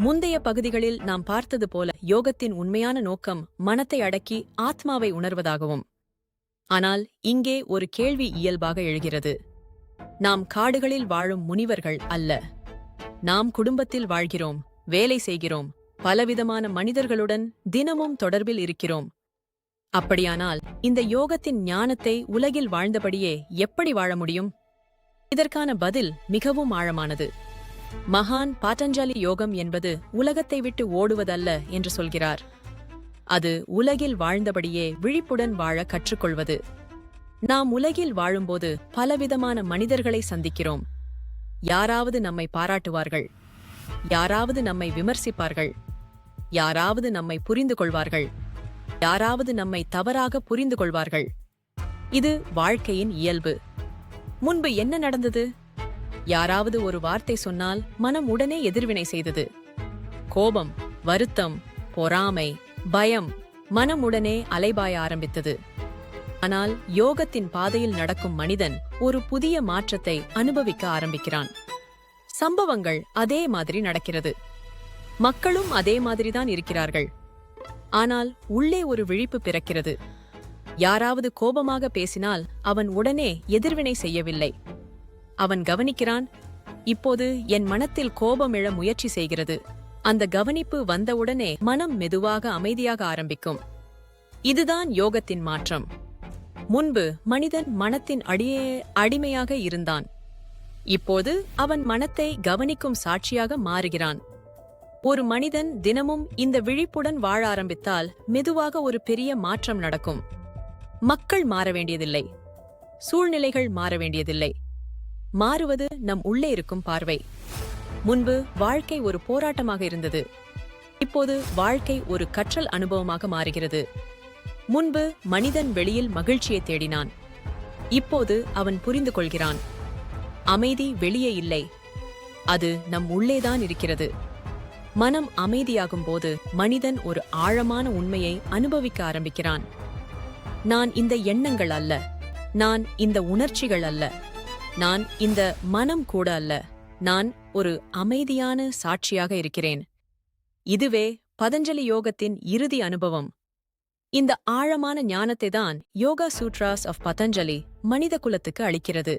முந்தைய பகுதிகளில் நாம் பார்த்தது போல யோகத்தின் உண்மையான நோக்கம் மனத்தை அடக்கி ஆத்மாவை உணர்வதாகவும். ஆனால் இங்கே ஒரு கேள்வி இயல்பாக எழுகிறது. நாம் காடுகளில் வாழும் முனிவர்கள் அல்ல. நாம் குடும்பத்தில் வாழ்கிறோம், வேலை செய்கிறோம், பலவிதமான மனிதர்களுடன் தினமும் தொடர்பில் இருக்கிறோம். அப்படியானால் இந்த யோகத்தின் ஞானத்தை உலகில் வாழ்ந்தபடியே எப்படி வாழ முடியும்? இதற்கான பதில் மிகவும் ஆழமானது. மகான் பாதஞ்சலி யோகம் என்பது உலகத்தை விட்டு ஓடுவதல்ல என்று சொல்கிறார். அது உலகில் வாழ்ந்தபடியே விழிப்புடன் வாழ கற்றுக்கொள்வது. நாம் உலகில் வாழும்போது பலவிதமான மனிதர்களை சந்திக்கிறோம். யாராவது நம்மை பாராட்டுவார்கள், யாராவது நம்மை விமர்சிப்பார்கள், யாராவது நம்மை புரிந்து கொள்வார்கள், யாராவது நம்மை தவறாக புரிந்து கொள்வார்கள். இது வாழ்க்கையின் இயல்பு. முன்பு என்ன நடந்தது? யாராவது ஒரு வார்த்தை சொன்னால் மனம் உடனே எதிர்வினை செய்தது. கோபம், வருத்தம், பொறாமை, பயம், மனம் உடனே அலைபாய ஆரம்பித்தது. ஆனால் யோகத்தின் பாதையில் நடக்கும் மனிதன் ஒரு புதிய மாற்றத்தை அனுபவிக்க ஆரம்பிக்கிறான். சம்பவங்கள் அதே மாதிரி நடக்கிறது. மக்களும் அதே மாதிரிதான் இருக்கிறார்கள். ஆனால் உள்ளே ஒரு விழிப்பு பிறக்கிறது. யாராவது கோபமாக பேசினால் அவன் உடனே எதிர்வினை செய்யவில்லை. அவன் கவனிக்கிறான், இப்போது என் மனத்தில் கோபம் எழ முயற்சி செய்கிறது. அந்த கவனிப்பு வந்தவுடனே மனம் மெதுவாக அமைதியாக ஆரம்பிக்கும். இதுதான் யோகத்தின் மாற்றம். முன்பு மனிதன் மனத்தின் அடிமையாக இருந்தான். இப்போது அவன் மனத்தை கவனிக்கும் சாட்சியாக மாறுகிறான். ஒரு மனிதன் தினமும் இந்த விழிப்புடன் வாழ ஆரம்பித்தால் மெதுவாக ஒரு பெரிய மாற்றம் நடக்கும். மக்கள் மாற வேண்டியதில்லை, சூழ்நிலைகள் மாற வேண்டியதில்லை. மாறுவது நம் உள்ளே இருக்கும் பார்வை. முன்பு வாழ்க்கை ஒரு போராட்டமாக இருந்தது. இப்போது வாழ்க்கை ஒரு கற்றல் அனுபவமாக மாறுகிறது. முன்பு மனிதன் வெளியில் மகிழ்ச்சியை தேடினான். இப்போது அவன் புரிந்து கொள்கிறான், அமைதி வெளியே இல்லை, அது நம் உள்ளேதான் இருக்கிறது. மனம் அமைதியாகும் போது மனிதன் ஒரு ஆழமான உண்மையை அனுபவிக்க ஆரம்பிக்கிறான். நான் இந்த எண்ணங்கள் அல்ல, நான் இந்த உணர்ச்சிகள் அல்ல, நான் இந்த மனம் கூட அல்ல, நான் ஒரு அமைதியான சாட்சியாக இருக்கிறேன். இதுவே பதஞ்சலி யோகத்தின் இறுதி அனுபவம். இந்த ஆழமான ஞானத்தை தான் யோகா சூட்ராஸ் ஆஃப் பதஞ்சலி மனித குலத்துக்கு அளிக்கிறது.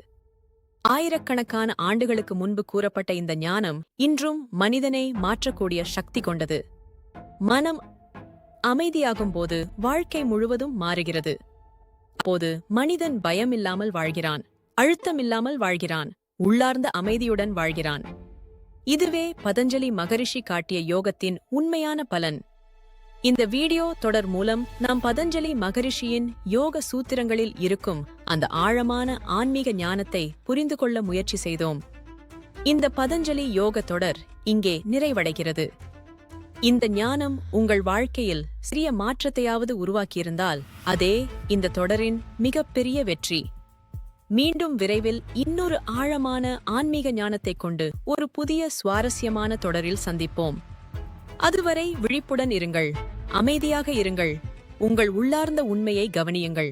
ஆயிரக்கணக்கான ஆண்டுகளுக்கு முன்பு கூறப்பட்ட இந்த ஞானம் இன்றும் மனிதனை மாற்றக்கூடிய சக்தி கொண்டது. மனம் அமைதியாகும் போது வாழ்க்கை முழுவதும் மாறுகிறது. அப்போது மனிதன் பயமில்லாமல் வாழ்கிறான், அழுத்தமில்லாமல் வாழ்கிறான், உள்ளார்ந்த அமைதியுடன் வாழ்கிறான். இதுவே பதஞ்சலி மகரிஷி காட்டிய யோகத்தின் உண்மையான பலன். இந்த வீடியோ தொடர் மூலம் நாம் பதஞ்சலி மகரிஷியின் யோக சூத்திரங்களில் இருக்கும் அந்த ஆழமான ஆன்மீக ஞானத்தை புரிந்து கொள்ள முயற்சி செய்தோம். இந்த பதஞ்சலி யோக தொடர் இங்கே நிறைவடைகிறது. இந்த ஞானம் உங்கள் வாழ்க்கையில் சிறிய மாற்றத்தையாவது உருவாக்கியிருந்தால் அதே இந்த தொடரின் மிகப்பெரிய வெற்றி. மீண்டும் விரைவில் இன்னொரு ஆழமான ஆன்மீக ஞானத்தைக் கொண்டு ஒரு புதிய சுவாரஸ்யமான தொடரில் சந்திப்போம். அதுவரை விழிப்புடன் இருங்கள், அமைதியாக இருங்கள், உங்கள் உள்ளார்ந்த உண்மையை கவனியுங்கள்.